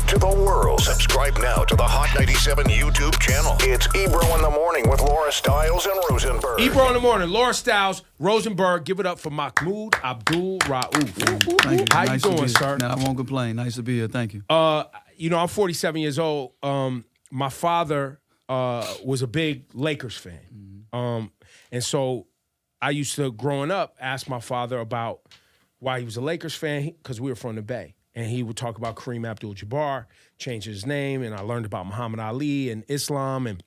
to the world. Subscribe now to the Hot 97 YouTube channel. It's Ebro in the Morning with Laura Stiles and Rosenberg. Ebro in the Morning, Laura Stiles, Rosenberg. Give it up for Mahmoud Abdul-Rauf. Thank you. How Nice you to doing, be sir? Man, I won't complain. Nice to be here. Thank you. I'm 47 years old. My father was a big Lakers fan. And so I used to, growing up, ask my father about why he was a Lakers fan, because we were from the Bay. And he would talk about Kareem Abdul-Jabbar, changing his name, and I learned about Muhammad Ali and Islam and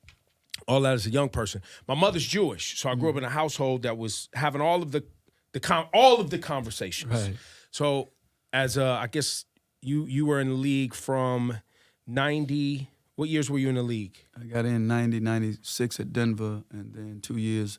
all that as a young person. My mother's Jewish, so I grew up in a household that was having all of the conversations. Right. So as I guess you were in the league from 90. What years were you in the league? I got in 90, 96 at Denver, and then 2 years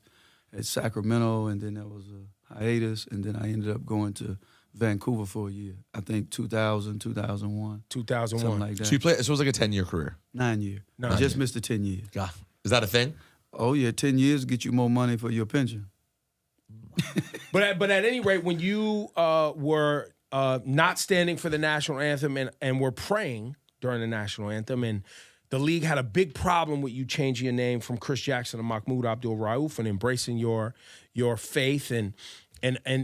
at Sacramento, and then there was a hiatus, and then I ended up going to Vancouver for a year. I think 2000, 2001. 2001. Something like that. So you played. So it was like a 10-year career. 9 years. Nine I just years. missed the 10 years. God, is that a thing? Oh, yeah, 10 years get you more money for your pension. But at any rate, when you were not standing for the national anthem and were praying during the national anthem, and the league had a big problem with you changing your name from Chris Jackson to Mahmoud Abdul-Rauf and embracing your faith and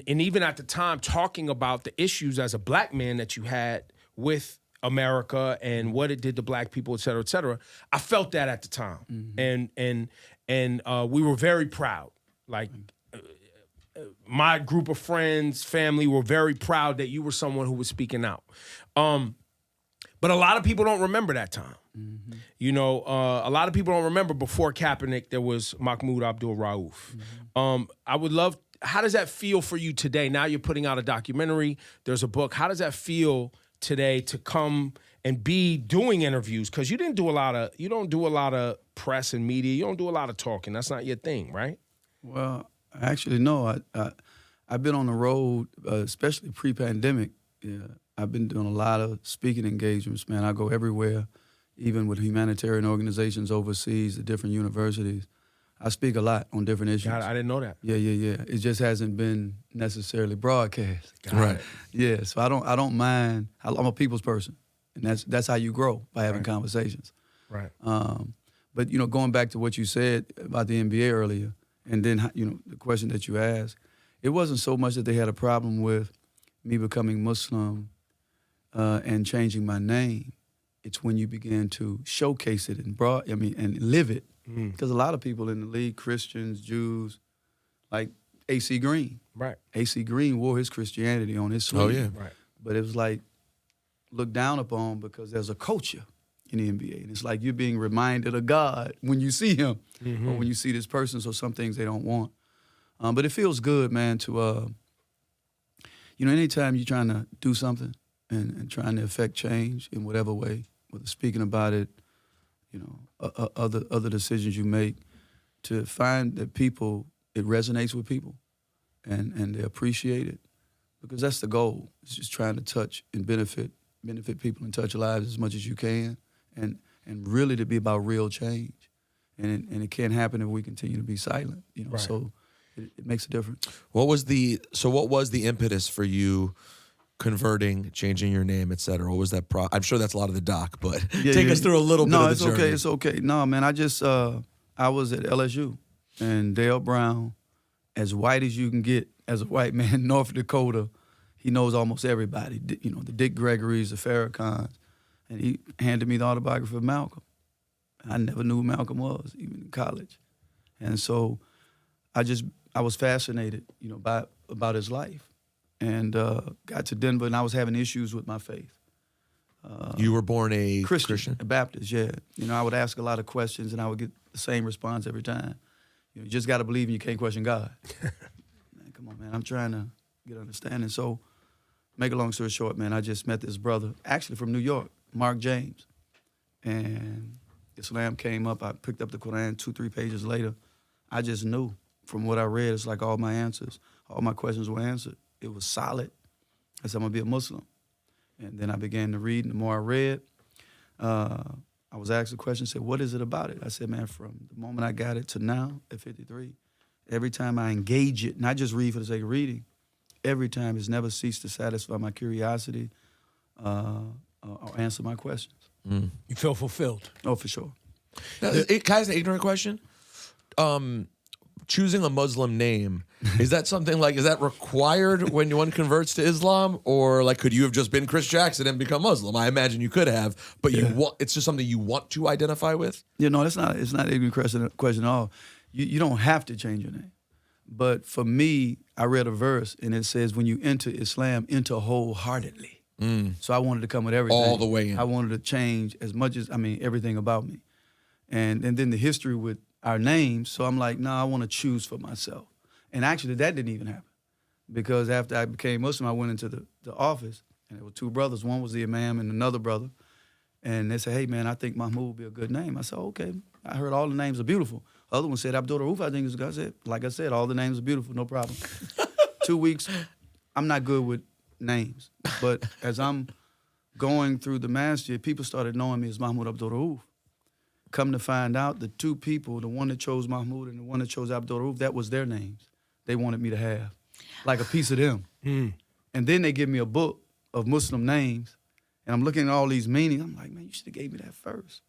even at the time talking about the issues as a black man that you had with America and what it did to black people, et cetera, et cetera. I felt that at the time. Mm-hmm. And we were very proud. Like my group of friends, family were very proud that you were someone who was speaking out. But a lot of people don't remember that time. Mm-hmm. You know, a lot of people don't remember before Kaepernick there was Mahmoud Abdul-Rauf. Mm-hmm. I would love. How does that feel for you today? Now you're putting out a documentary. There's a book. How does that feel today to come and be doing interviews? Because you don't do a lot of press and media. You don't do a lot of talking. That's not your thing, right? Well, actually, no. I've been on the road, especially pre-pandemic. Yeah, I've been doing a lot of speaking engagements, man. I go everywhere, even with humanitarian organizations overseas, at different universities. I speak a lot on different issues. God, I didn't know that. Yeah. It just hasn't been necessarily broadcast. Right. Yeah, so I don't mind. I'm a people's person, and that's how you grow, by having conversations. Right. But going back to what you said about the NBA earlier, and then the question that you asked, it wasn't so much that they had a problem with me becoming Muslim and changing my name. It's when you begin to showcase it and live it. Because a lot of people in the league, Christians, Jews, like A.C. Green. Right. A.C. Green wore his Christianity on his sleeve. Oh, yeah. Right. But it was like looked down upon because there's a culture in the NBA. And it's like you're being reminded of God when you see him or when you see this person. So some things they don't want. But it feels good, man, to, anytime you're trying to do something and trying to affect change in whatever way, whether speaking about it, other decisions you make, to find that it resonates with people and they appreciate it, because that's the goal. It's just trying to touch and benefit people and touch lives as much as you can, and really to be about real change. And it can't happen if we continue to be silent, Right. So it makes a difference. What was the impetus for you converting, changing your name, et cetera? What was that I'm sure that's a lot of the doc, but take us through a little bit of the journey. No, it's okay. No, man, I was at LSU, and Dale Brown, as white as you can get as a white man in North Dakota, he knows almost everybody, the Dick Gregory's, the Farrakhan's, and he handed me the autobiography of Malcolm. I never knew who Malcolm was, even in college. And so I was fascinated, about his life. And got to Denver, and I was having issues with my faith. You were born a Christian? A Baptist, yeah. I would ask a lot of questions, and I would get the same response every time. You just got to believe, and you can't question God. Man, come on, man. I'm trying to get understanding. So, make a long story short, man, I just met this brother, actually from New York, Mark James. And Islam came up. I picked up the Quran 2-3 pages later. I just knew from what I read, it's like all my questions were answered. It was solid. I said, I'm going to be a Muslim. And then I began to read, and the more I read, I was asked a question, said, what is it about it? I said, man, from the moment I got it to now, at 53, every time I engage it, not just read for the sake of reading, every time it's never ceased to satisfy my curiosity or answer my questions. You feel fulfilled. Oh, for sure. Now, can I ask an ignorant question? Choosing a Muslim name, is that something like, is that required when one converts to Islam? Or like, could you have just been Chris Jackson and become Muslim? I imagine you could have, but it's just something you want to identify with? Yeah, no, it's not an ignorant question at all. You don't have to change your name. But for me, I read a verse and it says, when you enter Islam, enter wholeheartedly. So I wanted to come with everything. All the way in. I wanted to change as much as, everything about me. And then the history with our names, so I'm like, I want to choose for myself. And actually, that didn't even happen. Because after I became Muslim, I went into the office, and there were two brothers. One was the imam and another brother. And they said, hey, man, I think Mahmoud would be a good name. I said, okay. I heard all the names are beautiful. The other one said, Abdul-Rauf, I think is good. I said, like I said, all the names are beautiful, no problem. 2 weeks, I'm not good with names. But as I'm going through the masjid, people started knowing me as Mahmoud Abdul-Rauf. Come to find out, the two people, the one that chose Mahmoud and the one that chose Abdul-Rauf, that was their names. They wanted me to have, like a piece of them. And then they give me a book of Muslim names, and I'm looking at all these meanings. I'm like, man, you should have gave me that first.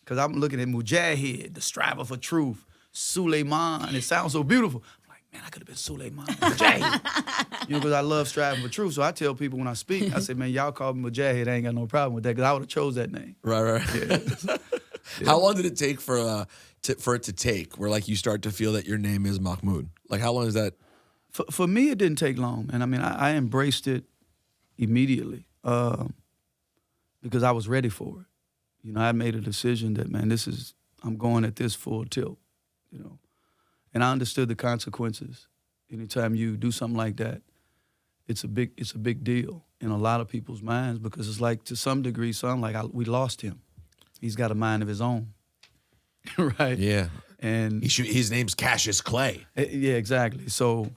Because I'm looking at Mujahid, the striver for truth, Suleiman. It sounds so beautiful. I'm like, man, I could have been Suleiman, Mujahid. Because I love striving for truth. So I tell people when I speak, I say, man, y'all call me Mujahid. I ain't got no problem with that, because I would have chose that name. Right. Yeah. How long did it take for it to take, where like you start to feel that your name is Mahmoud? Like how long is that? For me, it didn't take long. And I embraced it immediately because I was ready for it. I made a decision that, man, I'm going at this full tilt, And I understood the consequences. Anytime you do something like that, it's a big deal in a lot of people's minds, because it's like, to some degree, we lost him. He's got a mind of his own, right? Yeah. And his name's Cassius Clay. Yeah, exactly. So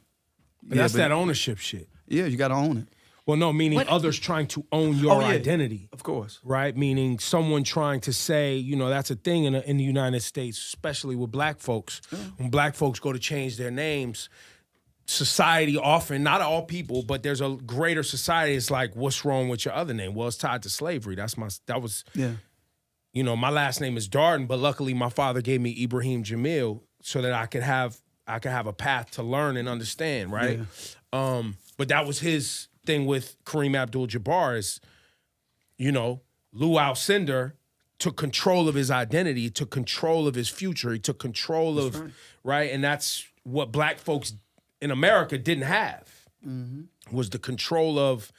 that's that ownership shit. Yeah, you got to own it. Well, no, meaning others trying to own your identity. Of course. Right? Meaning someone trying to say, that's a thing in the United States, especially with black folks. Yeah. When black folks go to change their names, society often, not all people, but there's a greater society, it's like, what's wrong with your other name? Well, it's tied to slavery. My last name is Darden, but luckily my father gave me Ibrahim Jamil so that I could have a path to learn and understand, right? Yeah. But that was his thing with Kareem Abdul-Jabbar is, Lou Alcindor took control of his identity, took control of his future, he took control of, right? And that's what black folks in America didn't have, was the control of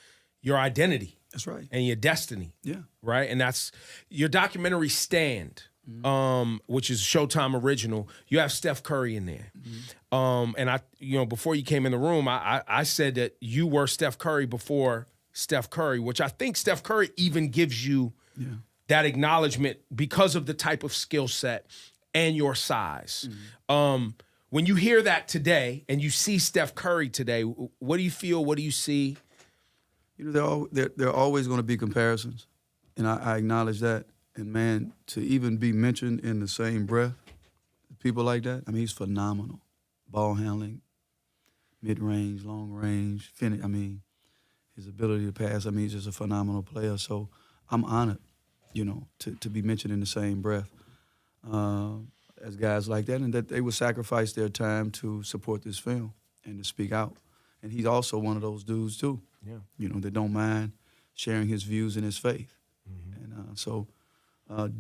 your identity. That's right. And your destiny. Yeah. Right? And that's your documentary Stand, which is Showtime original. You have Steph Curry in there. And I, before you came in the room, I said that you were Steph Curry before Steph Curry, which I think Steph Curry even gives you that acknowledgement because of the type of skill set and your size. When you hear that today and you see Steph Curry today, what do you feel? What do you see? There are always going to be comparisons, and I acknowledge that. And, man, to even be mentioned in the same breath, people like that, he's phenomenal. Ball handling, mid-range, long range, finish. His ability to pass, he's just a phenomenal player. So I'm honored, to be mentioned in the same breath as guys like that, and that they would sacrifice their time to support this film and to speak out. And he's also one of those dudes, too. Yeah. That don't mind sharing his views and his faith. And so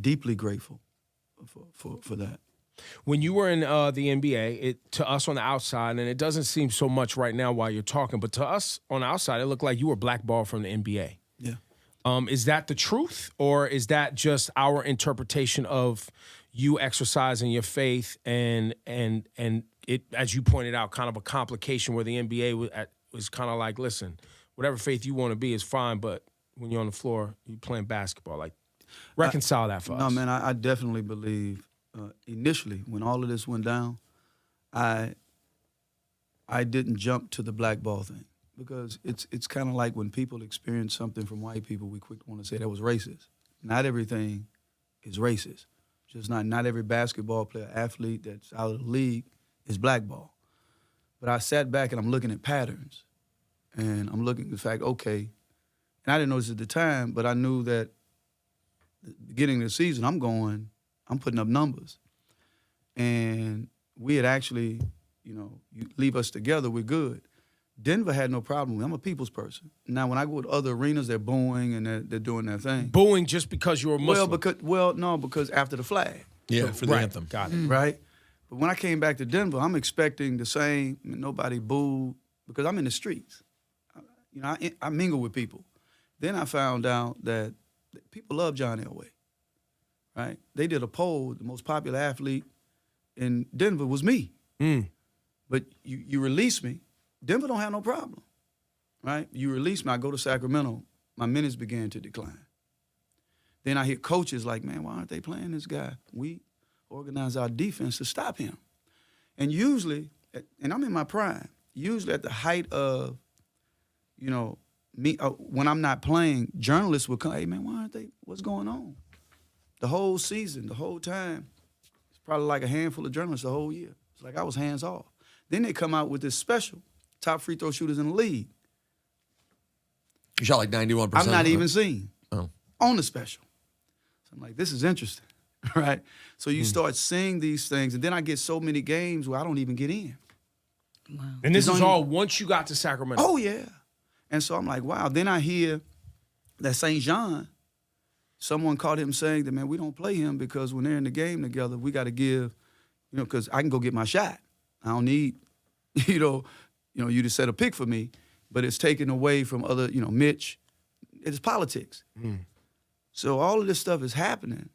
deeply grateful for that. When you were in the NBA, to us on the outside, and it doesn't seem so much right now while you're talking, but to us on the outside, it looked like you were blackballed from the NBA. Yeah. Is that the truth, or is that just our interpretation of you exercising your faith and it, as you pointed out, kind of a complication where the NBA was kind of like, listen, whatever faith you want to be is fine, but when you're on the floor, you're playing basketball. Like, reconcile that for us. No, man, I definitely believe initially when all of this went down, I didn't jump to the blackball thing, because it's kind of like when people experience something from white people, we quick want to say that was racist. Not everything is racist. Just not every basketball player, athlete that's out of the league is blackball. But I sat back and I'm looking at patterns. And I'm looking at the fact, okay, and I didn't know this at the time, but I knew that the beginning of the season, I'm putting up numbers. And we had actually, you leave us together, we're good. Denver had no problem with me. I'm a people's person. Now, when I go to other arenas, they're booing and they're doing their thing. Booing just because you're a Muslim? Because after the flag. Yeah, for the anthem. Got it. Right? But when I came back to Denver, I'm expecting the same. Nobody booed because I'm in the streets. I mingle with people. Then I found out that people love John Elway, right? They did a poll. The most popular athlete in Denver was me. But you release me, Denver don't have no problem, right? You release me, I go to Sacramento, my minutes began to decline. Then I hear coaches like, man, why aren't they playing this guy? We organize our defense to stop him. And usually, and I'm in my prime, usually at the height of, me, when I'm not playing, journalists would come, hey, man, why aren't they, what's going on? The whole season, the whole time, it's probably like a handful of journalists the whole year. It's like I was hands off. Then they come out with this special, top free throw shooters in the league. You shot like 91%. I'm not even seen on the special. So I'm like, this is interesting, right? So you start seeing these things, and then I get so many games where I don't even get in. Wow. And this is all once you got to Sacramento? Oh, yeah. And so I'm like, wow. Then I hear that St. Jean, someone caught him saying that, man, we don't play him because when they're in the game together, we got to give, because I can go get my shot. I don't need, you to set a pick for me, but it's taken away from other, Mitch. It's politics. So all of this stuff is happening.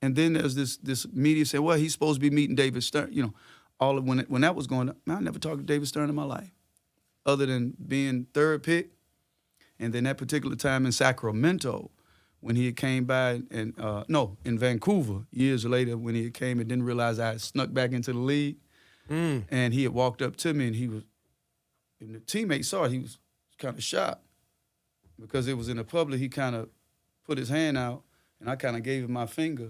And then there's this media saying, well, he's supposed to be meeting David Stern. When that was going on, I never talked to David Stern in my life, other than being third pick. And then that particular time in Sacramento, when he came by in Vancouver, years later, when he came and didn't realize I had snuck back into the league. And he had walked up to me, and the teammate saw it, he was kind of shocked because it was in the public. He kind of put his hand out, and I kind of gave him my finger.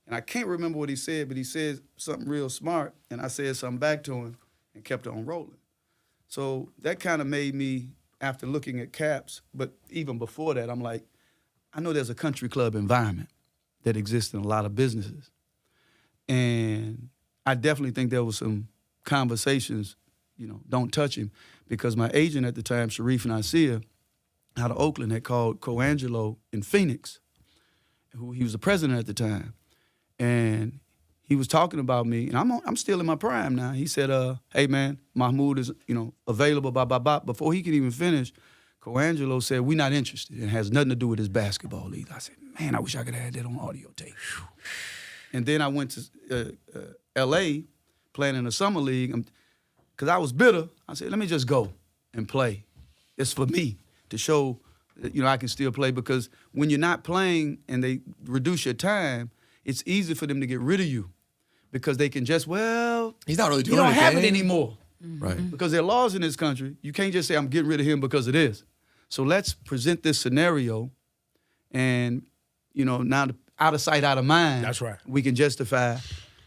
And I can't remember what he said, but he said something real smart, and I said something back to him and kept on rolling. So that kind of made me, after looking at Caps, but even before that, I'm like, I know there's a country club environment that exists in a lot of businesses. And I definitely think there was some conversations, don't touch him, because my agent at the time, Sharif Nasir, out of Oakland, had called Coangelo in Phoenix, who he was the president at the time, and he was talking about me, and I'm still in my prime now. He said, "Hey man, Mahmoud is available." Before he could even finish, Coangelo said, "We're not interested. It has nothing to do with his basketball either." I said, "Man, I wish I could have had that on audio tape." And then I went to L.A. playing in the summer league, because I was bitter. I said, let me just go and play. It's for me to show that, I can still play, because when you're not playing and they reduce your time, it's easy for them to get rid of you because they can just, he's not really doing you don't anything. have it anymore. Right. Because there are laws in this country. You can't just say, I'm getting rid of him because of this. So let's present this scenario, and, now out of sight, out of mind. That's right. We can justify.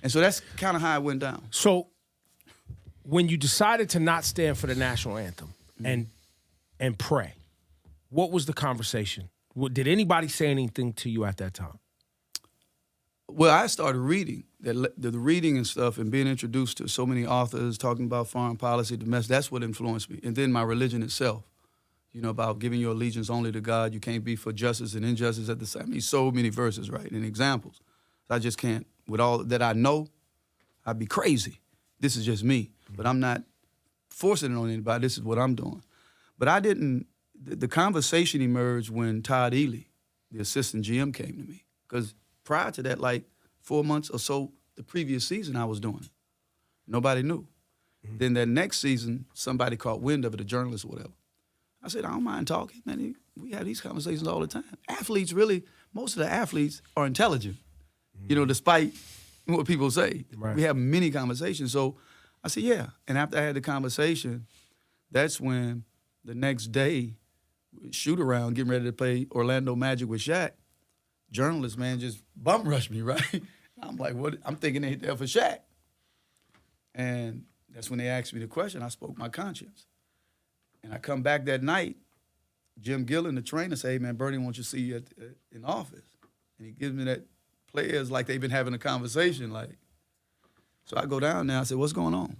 And so that's kind of how it went down. So when you decided to not stand for the national anthem and pray, what was the conversation? Did anybody say anything to you at that time? Well, I started reading, the reading and stuff, and being introduced to so many authors talking about foreign policy, domestic. That's what influenced me. And then my religion itself, about giving your allegiance only to God. You can't be for justice and injustice at the same. I mean, so many verses, right, and examples. I just can't. With all that I know, I'd be crazy. This is just me. But I'm not forcing it on anybody. This is what I'm doing. But I didn't, the conversation emerged when Todd Ely, the assistant GM, came to me. Because prior to that, like 4 months or so, the previous season I was doing it. Nobody knew. Then that next season, somebody caught wind of it, a journalist or whatever. I said, I don't mind talking, man. We have these conversations all the time. Athletes really, most of the athletes are intelligent, despite what people say. Right. We have many conversations. So I said, yeah. And after I had the conversation, that's when the next day, shoot around, getting ready to play Orlando Magic with Shaq, journalists, man, just bum rushed me, right? I'm like, what? I'm thinking they hit there for Shaq. And that's when they asked me the question. I spoke my conscience. And I come back that night, Jim Gillen, the trainer, say, hey, man, Bernie wants you to see you in the office. And he gives me that players like they've been having a conversation. So I go down there. I said, what's going on?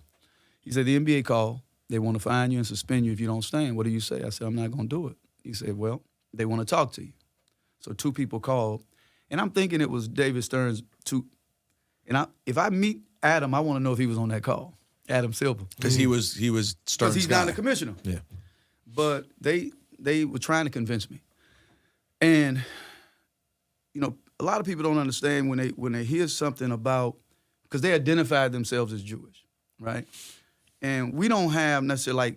He said, the NBA called. They want to fine you and suspend you if you don't stand. What do you say? I said, I'm not going to do it. He said, well, they want to talk to you. So 2 people called. And I'm thinking it was David Stern's 2. And if I meet Adam, I want to know if he was on that call. Adam Silver. Because he was Stern's Because he's guy. not the commissioner. Yeah. But they were trying to convince me. And, a lot of people don't understand when they hear something about, because they identified themselves as Jewish, right? And we don't have necessarily,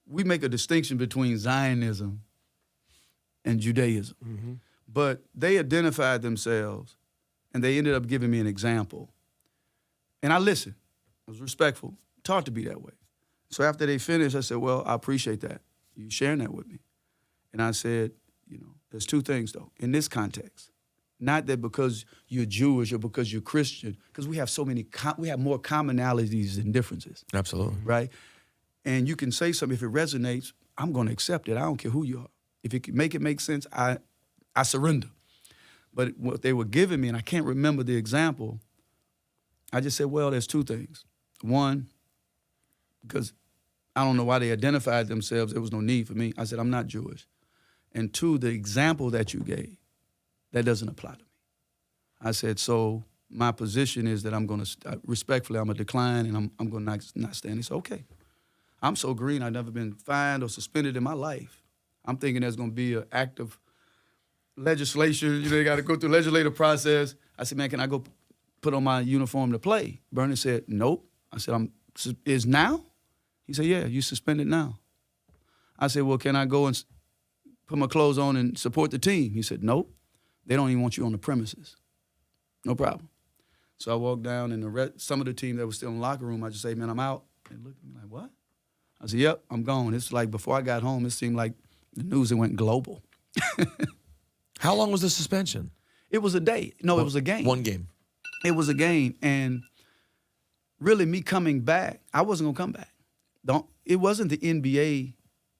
we make a distinction between Zionism and Judaism. Mm-hmm. But they identified themselves, and they ended up giving me an example. And I listened. I was respectful. Taught to be that way. So after they finished, I said, well, I appreciate that. You sharing that with me. And I said, there's 2 things, though, in this context. Not that because you're Jewish or because you're Christian, because we have we have more commonalities than differences. Absolutely. Right? And you can say something, if it resonates, I'm going to accept it. I don't care who you are. If it can make sense, I surrender. But what they were giving me, and I can't remember the example, I just said, well, there's 2 things. One, because I don't know why they identified themselves. There was no need for me. I said, I'm not Jewish. And 2, the example that you gave, that doesn't apply to me. I said, so my position is that I'm going to, respectfully, I'm going to decline and I'm going to not stand. He said, okay. I'm so green, I've never been fined or suspended in my life. I'm thinking there's going to be an act of legislation. They got to go through the legislative process. I said, man, can I go put on my uniform to play? Bernie said, nope. I said, is now? He said, yeah, you suspended now. I said, well, can I go and put my clothes on and support the team? He said, nope. They don't even want you on the premises. No problem. So I walked down, and some of the team that was still in the locker room, I just say, man, I'm out. They looked at me like, what? I said, yep, I'm gone. It's like before I got home, it seemed like the news went global. How long was the suspension? It was a day. No, it was a game. 1 game. It was a game, and really me coming back, I wasn't going to come back. It wasn't the NBA,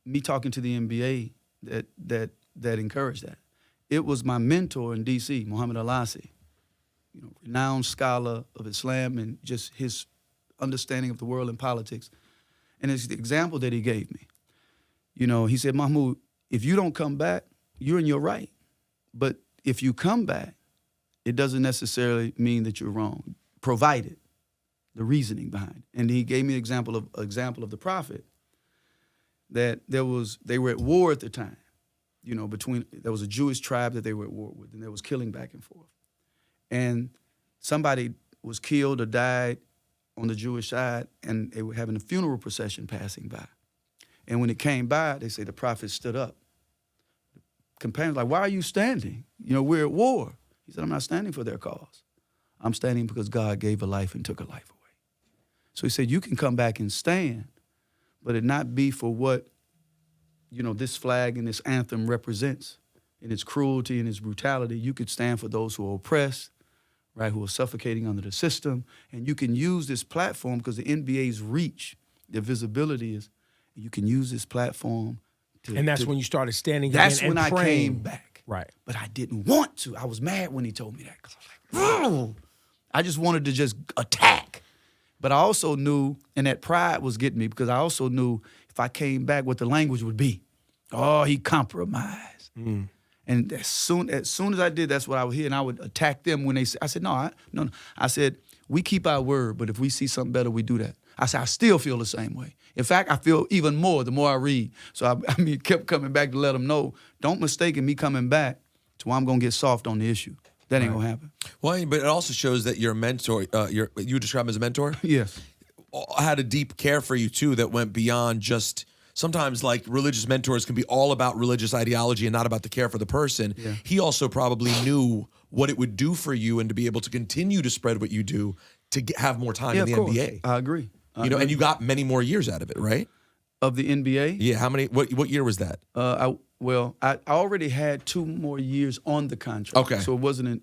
me talking to the NBA that encouraged that. It was my mentor in D.C., Muhammad Al-Asi, renowned scholar of Islam and just his understanding of the world and politics. And it's the example that he gave me. He said, Mahmoud, if you don't come back, you're in your right. But if you come back, it doesn't necessarily mean that you're wrong, provided the reasoning behind it. And he gave me an example of the prophet, that they were at war at the time. There was a Jewish tribe that they were at war with, and there was killing back and forth. And somebody was killed or died on the Jewish side, and they were having a funeral procession passing by. And when it came by, they say the prophet stood up. The companions were like, why are you standing? We're at war. He said, I'm not standing for their cause. I'm standing because God gave a life and took a life away. So he said, you can come back and stand, but it not be for what this flag and this anthem represents in its cruelty and its brutality. You could stand for those who are oppressed, right, who are suffocating under the system. And you can use this platform because the NBA's reach, their visibility is, you can use this platform to... And that's when you started standing That's again and when I praying. came back. Right. But I didn't want to. I was mad when he told me that because I was like, I just wanted to just attack. But I also knew, and that pride was getting me because I also knew if I came back what the language would be. Oh, he compromised. And as soon as I did, that's what I would hear, and I would attack them when they said, I said, no. I said, we keep our word, but if we see something better, we do that. I said, I still feel the same way. In fact, I feel even more the more I read. So I kept coming back to let them know, don't mistake me coming back to where I'm going to get soft on the issue. That ain't going to happen. Well, but it also shows that your mentor, you describe him as a mentor? Yes. Had a deep care for you, too, that went beyond just... Sometimes, like, religious mentors can be all about religious ideology and not about the care for the person. Yeah. He also probably knew what it would do for you and to be able to continue to spread what you do to have more time in the NBA. I agree. And you got many more years out of it, right? Of the NBA? Yeah. How many? What year was that? I already had 2 more years on the contract. Okay. So it wasn't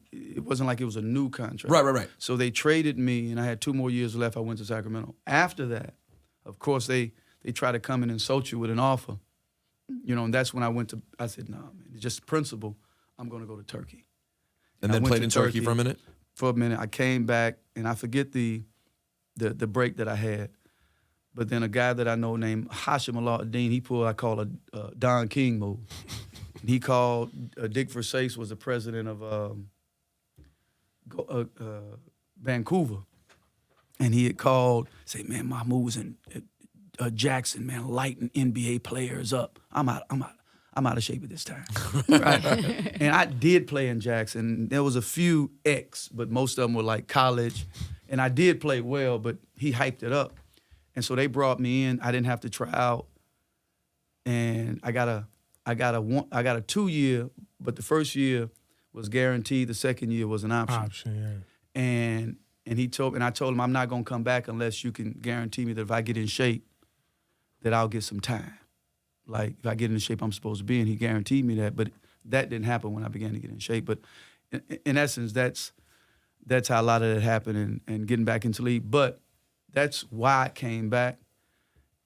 like it was a new contract. Right. So they traded me, and I had 2 more years left. I went to Sacramento. After that, of course, they try to come and insult you with an offer. And that's when I said, nah, man, it's just principle. I'm going to go to Turkey. And then I went played to in Turkey for a minute? For a minute. I came back, and I forget the break that I had. But then a guy that I know named Hashim Alauddin, he pulled, I call a Don King move. He called, Dick Versace was the president of Vancouver. And he had called, say, man, Mahmoud was in Jackson, man, lighting NBA players up. I'm out of shape at this time. Right? And I did play in Jackson. There was a few but most of them were like college. And I did play well, but he hyped it up. And so they brought me in. I didn't have to try out. And I got a 2-year, but the first year was guaranteed. The second year was an option. Yeah. And I told him, I'm not gonna come back unless you can guarantee me that if I get in shape, that I'll get some time. Like if I get in the shape I'm supposed to be in, he guaranteed me that. But that didn't happen when I began to get in shape. But in essence, that's how a lot of that happened and getting back into league. But that's why I came back.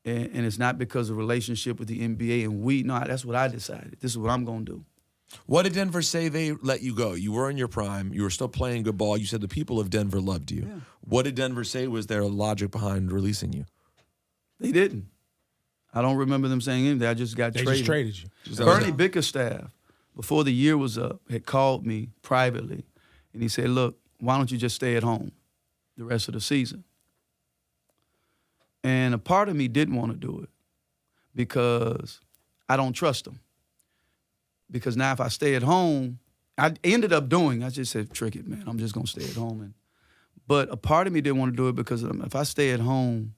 And it's not because of relationship with the NBA and that's what I decided. This is what I'm gonna do. What did Denver say they let you go? You were in your prime. You were still playing good ball. You said the people of Denver loved you. Yeah. What did Denver say was their logic behind releasing you? They didn't. I don't remember them saying anything. I just got traded. They just traded you. Bernie Bickerstaff, before the year was up, had called me privately, and he said, look, why don't you just stay at home the rest of the season? And a part of me didn't want to do it because I don't trust him. Because now if I stay at home, I just said, trick it, man. I'm just going to stay at home. But a part of me didn't want to do it because if I stay at home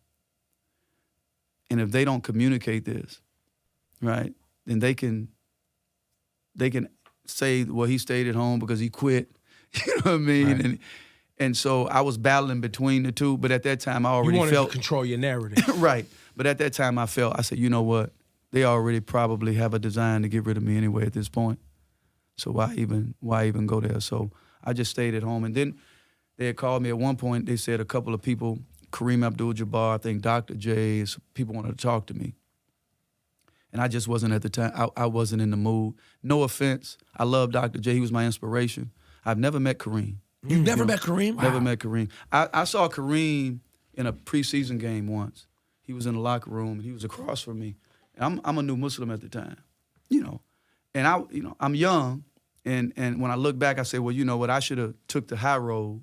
and if they don't communicate this, right, then they can say, well, he stayed at home because he quit. You know what I mean? Right. And so I was battling between the two, but at that time I already wanted felt to control your narrative. right. But at that time I said, you know what? They already probably have a design to get rid of me anyway at this point. So why even go there? So I just stayed at home. And then they had called me at one point. They said a couple of people, Kareem Abdul-Jabbar, I think Dr. J, people wanted to talk to me. And I just wasn't at the time. I wasn't in the mood. No offense. I love Dr. J. He was my inspiration. I've never met Kareem. You never met Kareem? Never met Kareem. I saw Kareem in a preseason game once. He was in the locker room, and he was across from me. I'm a new Muslim at the time, and I'm young, and when I look back, I say, well, you know what, I should have took the high road,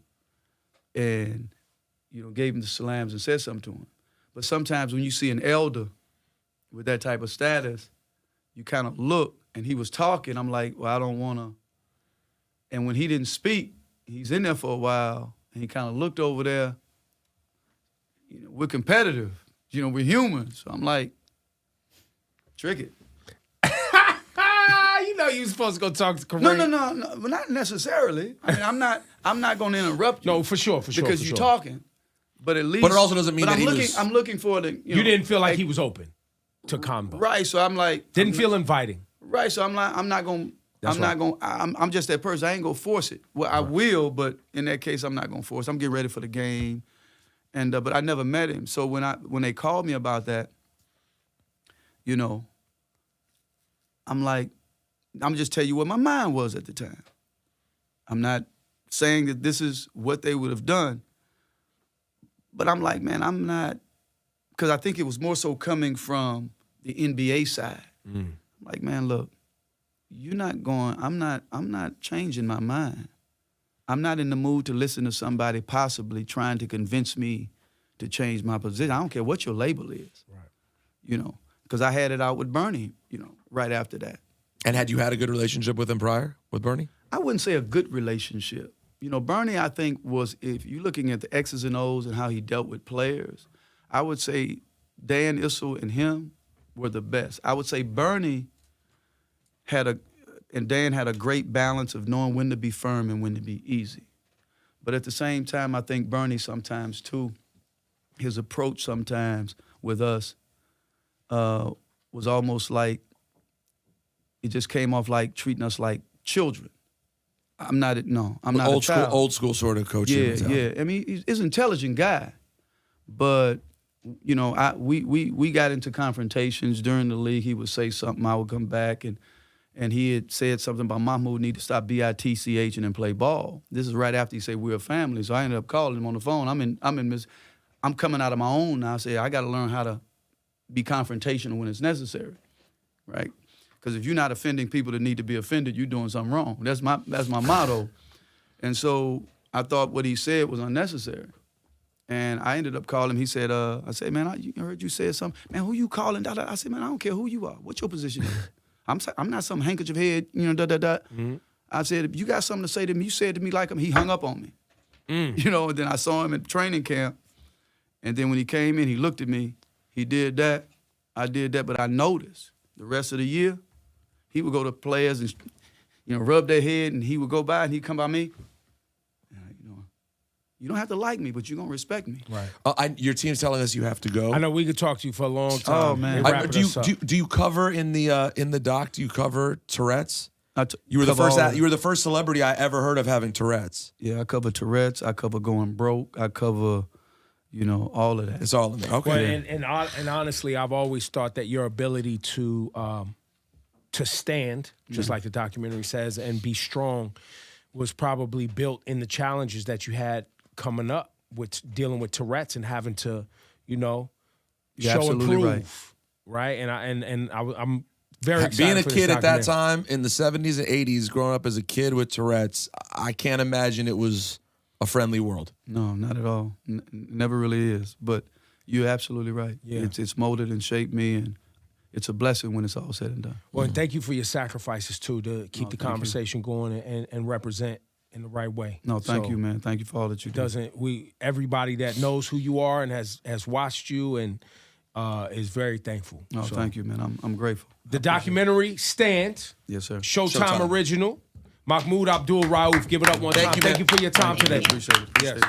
and gave him the salams and said something to him. But sometimes when you see an elder with that type of status, you kind of look, and he was talking. I'm like, well, I don't want to. And when he didn't speak, he's in there for a while, and he kind of looked over there. We're competitive, we're humans. So I'm like, trick it. You were supposed to go talk to Kareem. No, but not necessarily. I mean, I'm not going to interrupt you. No, for sure. Because you're talking. But at least. But it also doesn't mean that I'm looking for the. You didn't feel like he was open to combo. Right. So I'm like. Didn't feel inviting. Right. So I'm like, I'm not going. I'm just that person. I ain't gonna force it. Well, I will, but in that case, I'm not gonna force it. I'm getting ready for the game, and but I never met him. So when they called me about that, I'm like, I'm just tell you what my mind was at the time. I'm not saying that this is what they would have done, but I'm like, man, I'm not, because I think it was more so coming from the NBA side. I'm like, man, look. You're not going, I'm not changing my mind. I'm not in the mood to listen to somebody possibly trying to convince me to change my position. I don't care what your label is. Right. Because I had it out with Bernie, right after that. And had you had a good relationship with him prior, with Bernie? I wouldn't say a good relationship. Bernie, I think, was, if you're looking at the X's and O's and how he dealt with players, I would say Dan Issel and him were the best. I would say Bernie Dan had a great balance of knowing when to be firm and when to be easy. But at the same time, I think Bernie sometimes too, his approach sometimes with us was almost like, it just came off like treating us like children. I'm not a child. Old school sort of coaching. Yeah. I mean, he's an intelligent guy, but we got into confrontations during the league. He would say something, I would come back, and and he had said something about Mahmoud need to stop bitching and play ball. This is right after he said we're a family. So I ended up calling him on the phone. I'm coming out of my own now. I say I got to learn how to be confrontational when it's necessary, right? Because if you're not offending people that need to be offended, you're doing something wrong. That's my motto. And so I thought what he said was unnecessary. And I ended up calling him. He said, I said, man, I heard you say something. Man, who you calling? I said, man, I don't care who you are. What your position is. I'm not some handkerchief head, Mm-hmm. I said, if you got something to say to me, you said to me like him. He hung up on me. And then I saw him at training camp. And then when he came in, he looked at me. He did that. I did that. But I noticed the rest of the year, he would go to players and, rub their head, and he would go by and he'd come by me. You don't have to like me, but you're going to respect me. Right. Your team's telling us you have to go. I know we could talk to you for a long time. Oh, man. Do you cover in the doc? Do you cover Tourette's? You were the first celebrity I ever heard of having Tourette's. Yeah, I cover Tourette's. I cover going broke. I cover, all of that. It's all in there. Okay. Well, and honestly, I've always thought that your ability to stand, just like the documentary says, and be strong was probably built in the challenges that you had coming up with dealing with Tourette's and having to, show and prove, right? And I'm very excited being a for kid this at that time in the 70s and 80s, growing up as a kid with Tourette's, I can't imagine it was a friendly world. No, not at all. Never really is. But you're absolutely right. Yeah. It's molded and shaped me, and it's a blessing when it's all said and done. Well, and thank you for your sacrifices too to keep the conversation going and represent in the right way. No, thank you, man. Thank you for all that you do. Everybody that knows who you are and has watched you and is very thankful. No, thank you, man. I'm grateful. The documentary Stand. Yes, sir. Showtime original. Mahmoud Abdul-Rauf. Give it up one time. Thank you for your time today. Appreciate it. Yes.